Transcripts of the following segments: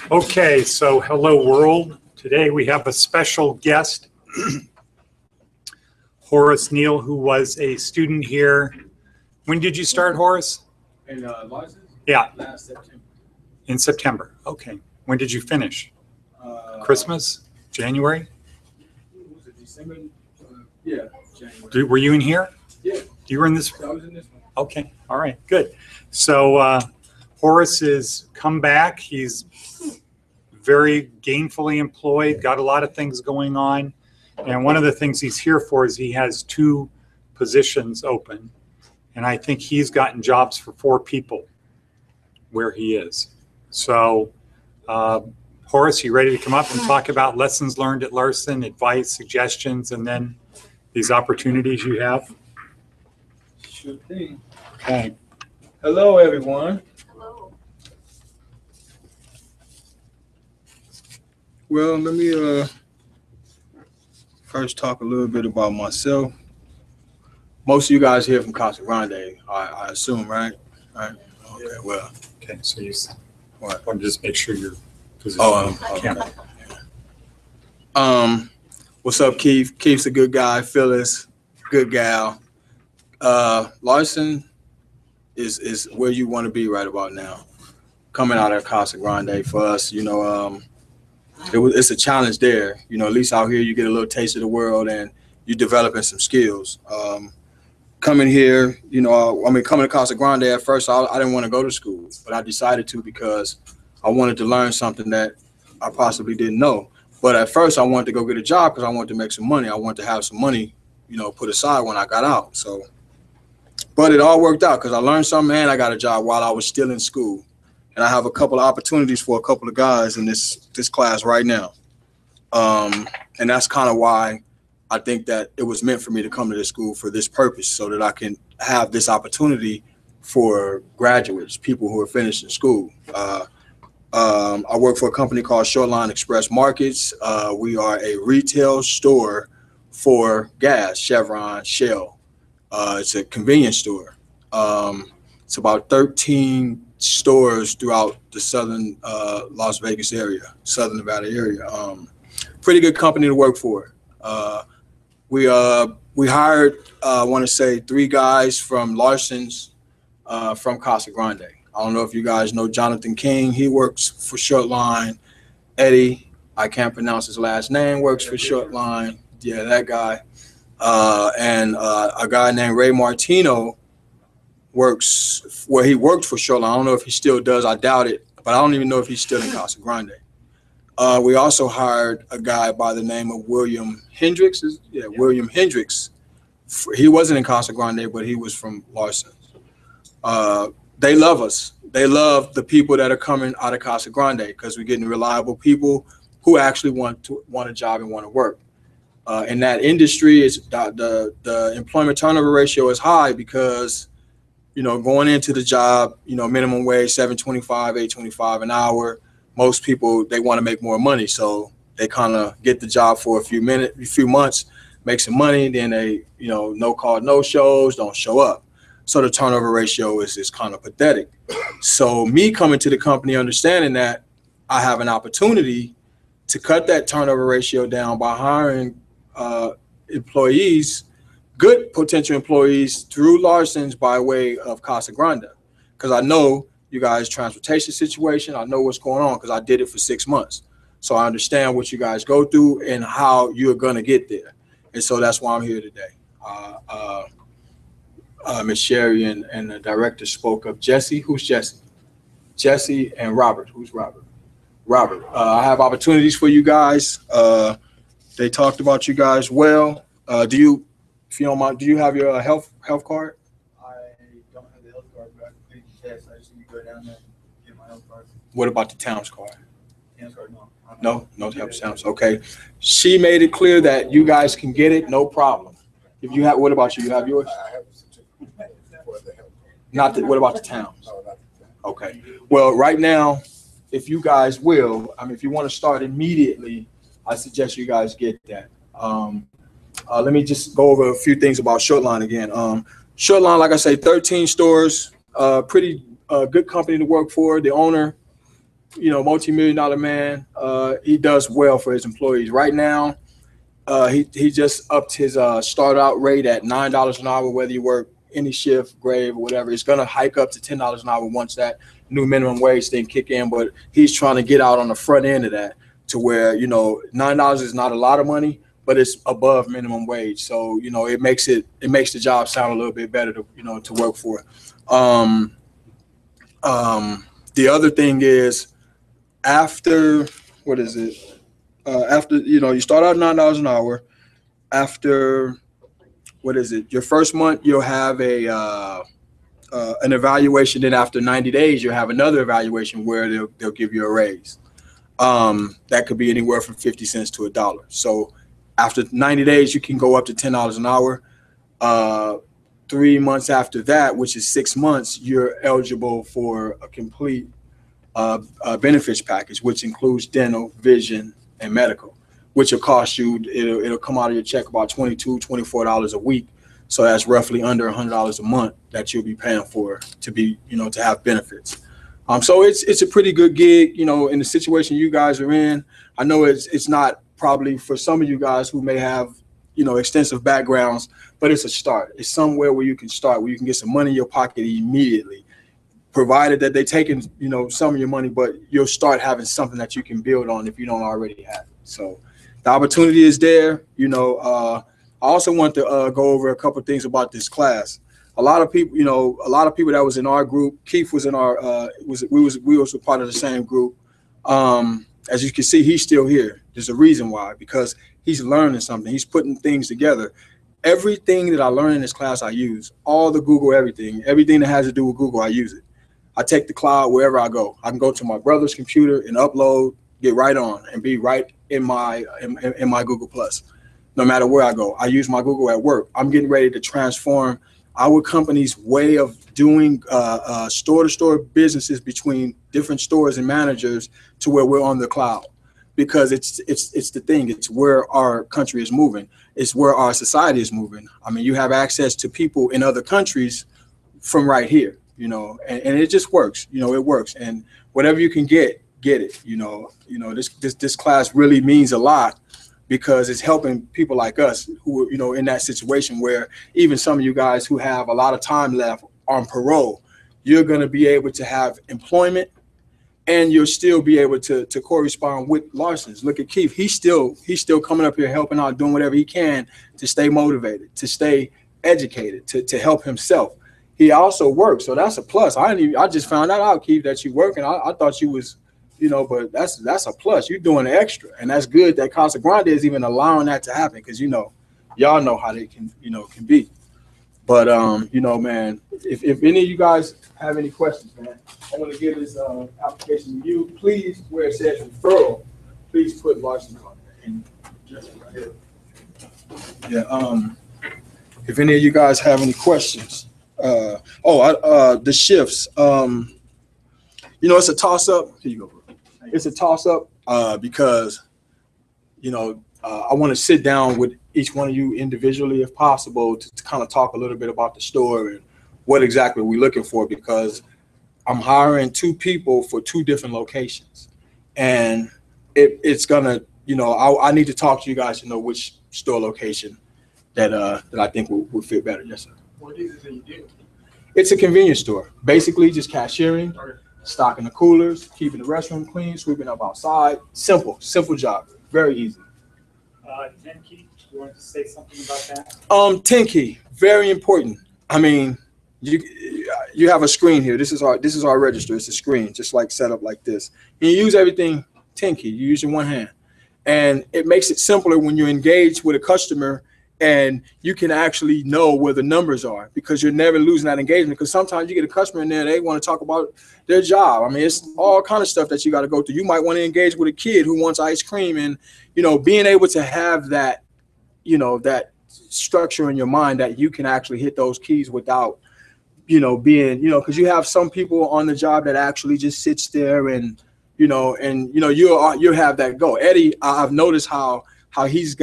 Okay, so hello world. Today we have a special guest, Horace Neal, who was a student here. When did you start, Horace? In Larson? Yeah. Last September. In September. Okay. When did you finish? Christmas? January? Was it December? Yeah, January. Were you in here? Yeah. You were in this? I was in this one. Okay. All right. Good. So Horace has come back. He's very gainfully employed, got a lot of things going on. And one of the things he's here for is he has 2 positions open. And I think he's gotten jobs for 4 people where he is. So Horace, you ready to come up and talk about lessons learned at Larson, advice, suggestions, and then these opportunities you have? Sure thing. Okay. Hello, everyone. Hello. Well, let me first talk a little bit about myself. Most of you guys here from Casa Grande, I assume, right? Right. Okay. Well. Okay. So you What? want to just make sure you're positioned. Okay. What's up, Keith? Keith's a good guy. Phyllis, good gal. Larson is where you want to be right about now. Coming out of Casa Grande for us, you know, it's a challenge there. You know, at least out here you get a little taste of the world and you're developing some skills. Coming here, you know, coming to Casa Grande at first, I didn't want to go to school, but I decided to because I wanted to learn something that I possibly didn't know. But at first I wanted to go get a job because I wanted to make some money. I wanted to have some money, you know, put aside when I got out. So, but it all worked out because I learned something and I got a job while I was still in school. And I have a couple of opportunities for a couple of guys in this class right now. And that's kind of why I think that it was meant for me to come to this school for this purpose, so that I can have this opportunity for graduates, people who are finishing school. I work for a company called Shoreline Express Markets. We are a retail store for gas, Chevron, Shell. It's a convenience store. It's about 13 stores throughout the southern Las Vegas area, southern Nevada area. Pretty good company to work for. We hired, I want to say, 3 guys from Larson's from Casa Grande. I don't know if you guys know Jonathan King. He works for Shortline. Eddie, I can't pronounce his last name, works for Shortline. Yeah, that guy. And a guy named Ray Martino he worked for Shortline. I don't know if he still does. I doubt it, but I don't even know if he's still in Casa Grande. We also hired a guy by the name of William Hendricks. William Hendricks. He wasn't in Casa Grande, but he was from Larson. They love us. They love the people that are coming out of Casa Grande because we're getting reliable people who actually want a job and want to work. In that industry, the employment turnover ratio is high because, you know, going into the job, you know, minimum wage $7.25, $8.25 an hour. Most people, they want to make more money, so they kind of get the job for a few months, make some money, then they, you know, no call, no shows, don't show up. So the turnover ratio is kind of pathetic. So me coming to the company, understanding that I have an opportunity to cut that turnover ratio down by hiring employees, good potential employees through Larson's by way of Casa Grande, because I know you guys' transportation situation. I know what's going on because I did it for 6 months. So I understand what you guys go through and how you're going to get there. And so that's why I'm here today. Ms. Sherry and the director spoke of Jesse. Who's Jesse? Jesse and Robert. Who's Robert? Robert. I have opportunities for you guys. They talked about you guys well. If you don't mind, do you have your health card? I don't have the health card, but I can plead the test. I just need to go down there and get my health card. What about the Towns card? Towns card, no. No Towns. Okay. She made it clear that you guys can get it, no problem. If you have, what about you? You have yours? I have a certificate for the health card. Not the, what about the Towns? No, not the Towns. Okay. Well, right now, if you guys will, if you want to start immediately, I suggest you guys get that. Let me just go over a few things about Shortline again. Shortline, like I say, 13 stores, pretty good company to work for. The owner, multi-million-dollar man. He does well for his employees. Right now, he just upped his start out rate at $9 an hour, whether you work any shift, grade, or whatever. It's going to hike up to $10 an hour once that new minimum wage thing kick in. But he's trying to get out on the front end of that to where, $9 is not a lot of money, but it's above minimum wage. So, it makes the job sound a little bit better to work for. The other thing is after, after, you start out $9 an hour. After, your first month, you'll have an evaluation. Then after 90 days, you'll have another evaluation where they'll give you a raise. That could be anywhere from 50 cents to $1. So after 90 days, you can go up to $10 an hour. 3 months after that, which is 6 months, you're eligible for a complete benefits package, which includes dental, vision, and medical, which will cost you, it'll come out of your check about $22, $24 a week. So that's roughly under $100 a month that you'll be paying for to be, to have benefits. So it's a pretty good gig, in the situation you guys are in. I know it's not probably for some of you guys who may have, extensive backgrounds, but it's a start. It's somewhere where you can start, where you can get some money in your pocket immediately, provided that they're taking, some of your money, but you'll start having something that you can build on if you don't already have it. So the opportunity is there. I also want to go over a couple of things about this class. A lot of people that was in our group. Keith was in our, we was a part of the same group. As you can see, he's still here. There's a reason why, because he's learning something. He's putting things together. Everything that I learned in this class, I use. All the Google, everything that has to do with Google, I use it. I take the cloud wherever I go. I can go to my brother's computer and upload, get right on, and be right in my Google Plus. No matter where I go, I use my Google at work. I'm getting ready to transform our company's way of doing store-to-store businesses between different stores and managers to where we're on the cloud, because it's the thing. It's where our country is moving. It's where our society is moving. I mean, you have access to people in other countries from right here, and it just works. It works. And whatever you can get it. This class really means a lot, because it's helping people like us who are, in that situation where even some of you guys who have a lot of time left on parole, you're going to be able to have employment, and you'll still be able to correspond with Larson's. Look at Keith. He's still coming up here, helping out, doing whatever he can to stay motivated, to stay educated, to help himself. He also works. So that's a plus. I just found that out, Keith, that you work. And I thought you was, but that's a plus. You're doing extra, and that's good that Casa Grande is even allowing that to happen, because y'all know how they can be. But man, if any of you guys have any questions, man, I'm gonna give this application to you. Please, where it says referral, please put Larson on there and just right here. Yeah. If any of you guys have any questions, the shifts. It's a toss up. Here you go, bro. It's a toss-up because, I want to sit down with each one of you individually, if possible, to kind of talk a little bit about the store and what exactly we're looking for, because I'm hiring 2 people for 2 different locations. And it's going to, I need to talk to you guys to know which store location that I think will fit better. Yes, sir. What is it that you do? It's a convenience store. Basically, just cashiering. Stocking the coolers, keeping the restroom clean, sweeping up outside. Simple job. Very easy. 10 key, you want to say something about that? 10 key, very important. I mean, you have a screen here. This is our register. It's a screen, just like set up like this. And you use everything 10 key. You use your one hand. And it makes it simpler when you engage with a customer and you can actually know where the numbers are, because you're never losing that engagement. Because sometimes you get a customer in there, they want to talk about their job. I mean, it's all kind of stuff that you got to go through. You might want to engage with a kid who wants ice cream, and, being able to have that, that structure in your mind that you can actually hit those keys without, being, because you have some people on the job that actually just sits there and, you'll have that go. Eddie, I've noticed how he's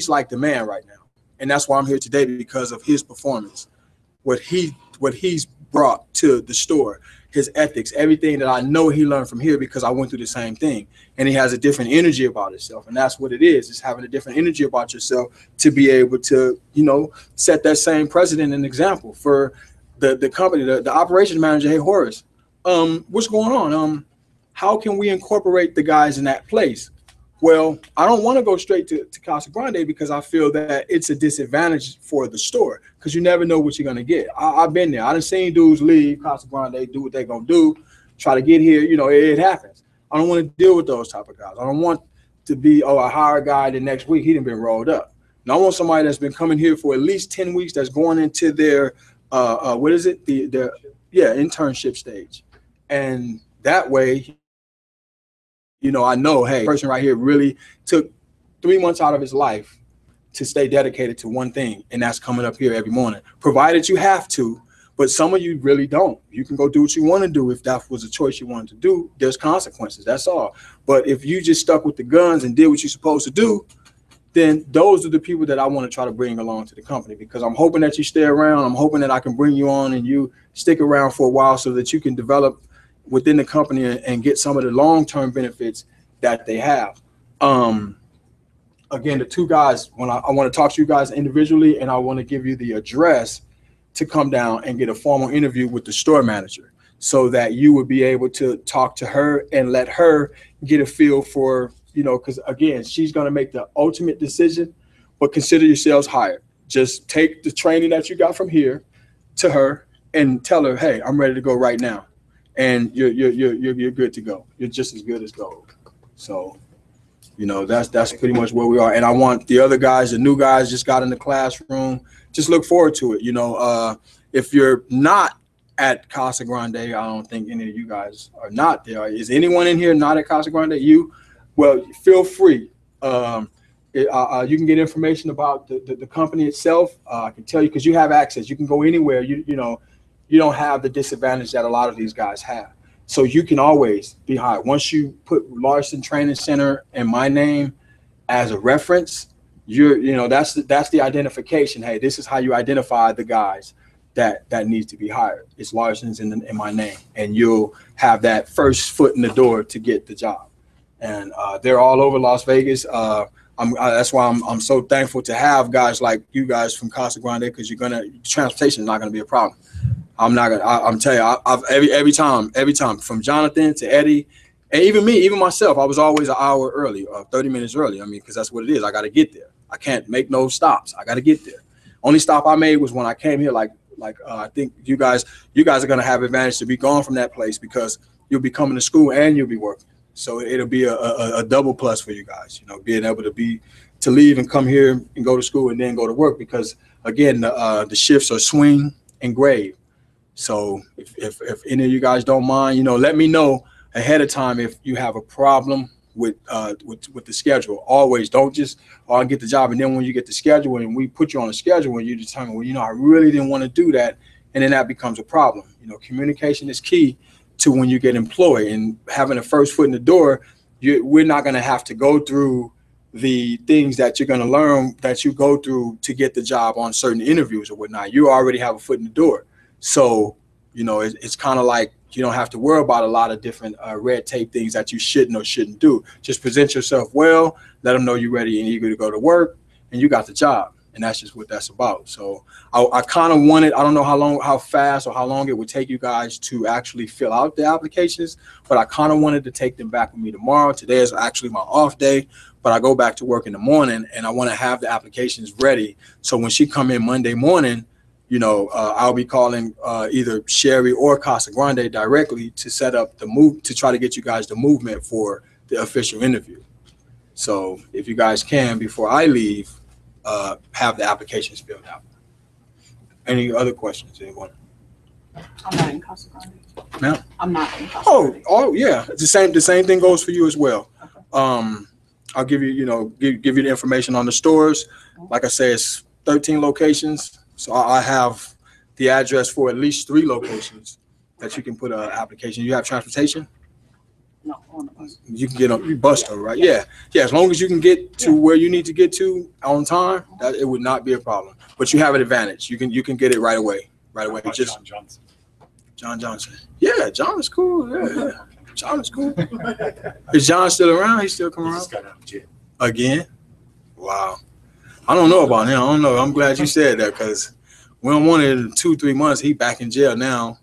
like the man right now. And that's why I'm here today, because of his performance, what he's brought to the store. his ethics, everything that I know he learned from here because I went through the same thing. And he has a different energy about himself. And that's what it is. It's having a different energy about yourself to be able to, you know, set that same precedent and example for the company, the operations manager. Hey, Horace, what's going on? How can we incorporate the guys in that place? Well, I don't want to go straight to Casa Grande because I feel that it's a disadvantage for the store because you never know what you're going to get. I've been there. I done seen dudes leave Casa Grande, do what they're going to do, try to get here. You know, it happens. I don't want to deal with those type of guys. I don't want to be, I hire a guy the next week, he done been rolled up. And I want somebody that's been coming here for at least 10 weeks that's going into their, what is it? The internship stage. And that way, you know, I know, hey, person right here really took 3 months out of his life to stay dedicated to one thing, and that's coming up here every morning, provided you have to, but some of you really don't. You can go do what you want to do. If that was a choice you wanted to do, there's consequences, that's all. But if you just stuck with the guns and did what you're supposed to do, then those are the people that I want to try to bring along to the company, because I'm hoping that you stay around. I'm hoping that I can bring you on and you stick around for a while so that you can develop within the company and get some of the long-term benefits that they have. Again, the two guys, when I want to talk to you guys individually, and I want to give you the address to come down and get a formal interview with the store manager so that you would be able to talk to her and let her get a feel for, you know, because again, she's going to make the ultimate decision, but consider yourselves hired. Just take the training that you got from here to her and tell her, hey, I'm ready to go right now. And you're good to go. You're just as good as gold. So, you know, that's pretty much where we are. And I want the other guys, the new guys just got in the classroom, just look forward to it. You know, if you're not at Casa Grande, I don't think any of you guys are not there. Is anyone in here not at Casa Grande? Well, feel free. You can get information about the company itself. I can tell you, because you have access. You can go anywhere. You know, you don't have the disadvantage that a lot of these guys have. So you can always be hired. Once you put Larson Training Center and my name as a reference, that's the identification. Hey, this is how you identify the guys that needs to be hired. It's Larson's in my name, and you'll have that first foot in the door to get the job. And they're all over Las Vegas. That's why I'm so thankful to have guys like you guys from Casa Grande, because transportation is not gonna be a problem. I'm telling you, I've every time from Jonathan to Eddie, and even myself, I was always an hour early, 30 minutes early. I mean, because that's what it is. I got to get there. I can't make no stops. I got to get there. Only stop I made was when I came here. I think you guys are gonna have advantage to be gone from that place, because you'll be coming to school and you'll be working. So it'll be a double plus for you guys. You know, being able to leave and come here and go to school and then go to work, because again, the shifts are swing and grave. So if any of you guys don't mind, you know, let me know ahead of time if you have a problem with the schedule. Always don't just, I'll get the job, and then when you get the schedule and we put you on a schedule and you determine, well, you know, I really didn't want to do that, and then that becomes a problem. You know, communication is key to when you get employed, and having a first foot in the door. We're not going to have to go through the things that you're going to learn that you go through to get the job on certain interviews or whatnot. You already have a foot in the door. So, you know, it's kind of like you don't have to worry about a lot of different red tape things that you shouldn't or shouldn't do. Just present yourself well, let them know you're ready and eager to go to work, and you got the job. And that's just what that's about. So I kind of wanted, I don't know how fast or how long it would take you guys to actually fill out the applications, but I kind of wanted to take them back with me tomorrow. Today is actually my off day, but I go back to work in the morning, and I want to have the applications ready. So when she come in Monday morning, you know, I'll be calling either Sherry or Casa Grande directly to set up the move, to try to get you guys the movement for the official interview. So if you guys can, before I leave, have the applications filled out. Any other questions, anyone? I'm not in Casa Grande. Ma'am? I'm not in Casa Grande. Oh yeah. The same thing goes for you as well. Okay. I'll give you, give you the information on the stores. Like I say, it's 13 locations. So I have the address for at least 3 locations that you can put an application. You have transportation? No, on the bus. You can get on, you bus though, right? Yeah. As long as you can get to where you need to get to on time, that it would not be a problem. But you have an advantage. You can get it right away. Just John Johnson. John Johnson. Yeah, John is cool. Yeah. John is cool. Is John still around? He still come He around? just got out of jail. Again? Wow. I don't know about him. I don't know. I'm glad you said that because we don't want it in 2-3 months. He back in jail now.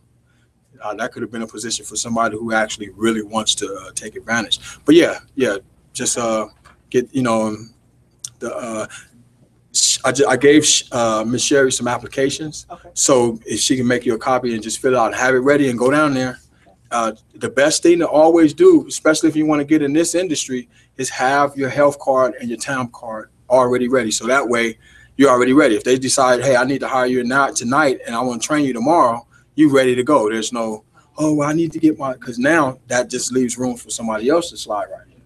That could have been a position for somebody who actually really wants to take advantage. But yeah, just get, you know, I gave Miss Sherry some applications. Okay. So if she can make you a copy and just fill it out and have it ready and go down there. The best thing to always do, especially if you want to get in this industry, is have your health card and your time card already ready. So that way you're already ready. If they decide, hey, I need to hire you not tonight and I want to train you tomorrow, you ready to go. There's no, oh, I need to get my, because now that just leaves room for somebody else to slide right in.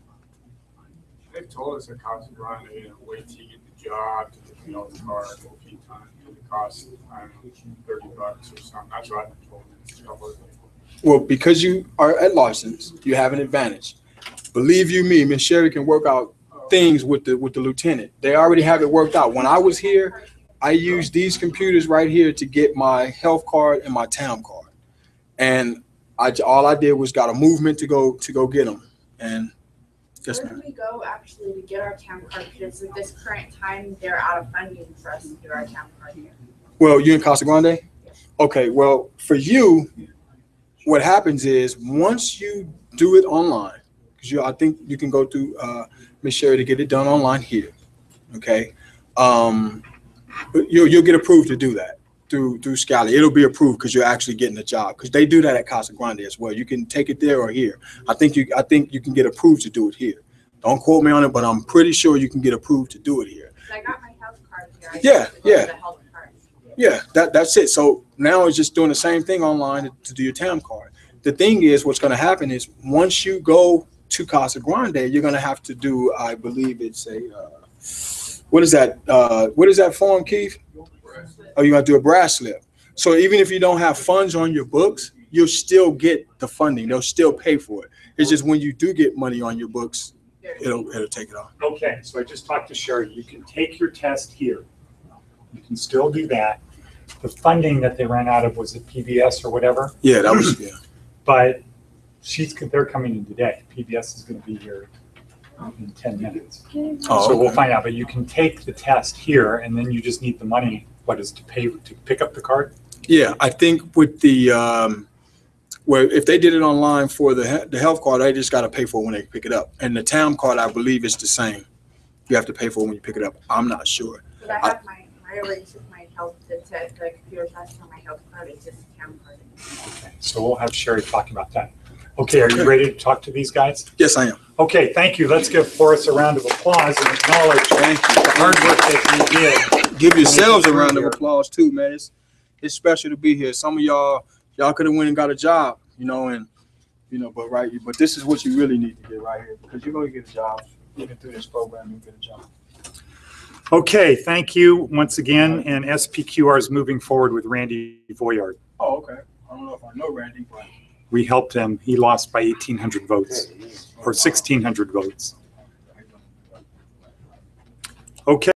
They told us at Casa Grande, you know, wait till you get the job to get the health card a few times. It costs, I don't know, $30 or something. That's what I told them. Well, because you are at Larson's, you have an advantage. Believe you me, Miss Sherry can work out things with the lieutenant. They already have it worked out. When I was here, I used these computers right here to get my health card and my town card. And all I did was got a movement to go get them. And yes, where do we go actually to get our town card? Because at this current time, they're out of funding for us to do our town card here. Well, you in Casa Grande? Okay, well, for you, what happens is once you do it online, because I think you can go through Miss Sherry to get it done online here. Okay, you'll get approved to do that through Scally. It'll be approved because you're actually getting the job. Because they do that at Casa Grande as well. You can take it there or here. I think you can get approved to do it here. Don't quote me on it, but I'm pretty sure you can get approved to do it here. I got my health card here. I Yeah, just have to go yeah. to the health card. Yeah, that's it. So now it's just doing the same thing online to do your TAM card. The thing is, what's going to happen is once you go to Casa Grande, you're going to have to do, I believe it's a, what is that form, Keith? Oh, you're going to do a brass slip. So even if you don't have funds on your books, you'll still get the funding. They'll still pay for it. It's just when you do get money on your books, it'll take it off. Okay, so I just talked to Sherry. You can take your test here. You can still do that. The funding that they ran out of was at PBS or whatever. Yeah, that was, yeah. But they're coming in today. PBS is going to be here in 10 minutes. Oh, So we'll okay. find out. But you can take the test here, and then you just need the money. What is to pay to pick up the card? Yeah, I think with the where if they did it online for the health card, they just got to pay for it when they pick it up. And the town card, I believe, is the same. You have to pay for it when you pick it up. I'm not sure. But I have I already took my health, the computer test on my health card. It's just a town card. Okay, so we'll have Sherry talking about that. Okay, are you ready to talk to these guys? Yes, I am. Okay, thank you. Let's give Horace a round of applause and acknowledge Thank you. the hard work that he did. Give yourselves a round of applause too, man. It's special to be here. Some of y'all could have went and got a job, but this is what you really need to get right here because you're going to get a job. Even through this program, you'll get a job. Okay, thank you once again. And SPQR is moving forward with Randy Voyard. Oh, okay. I don't know if I know Randy, but We helped him. He lost by 1,800 votes or 1,600 votes. Okay.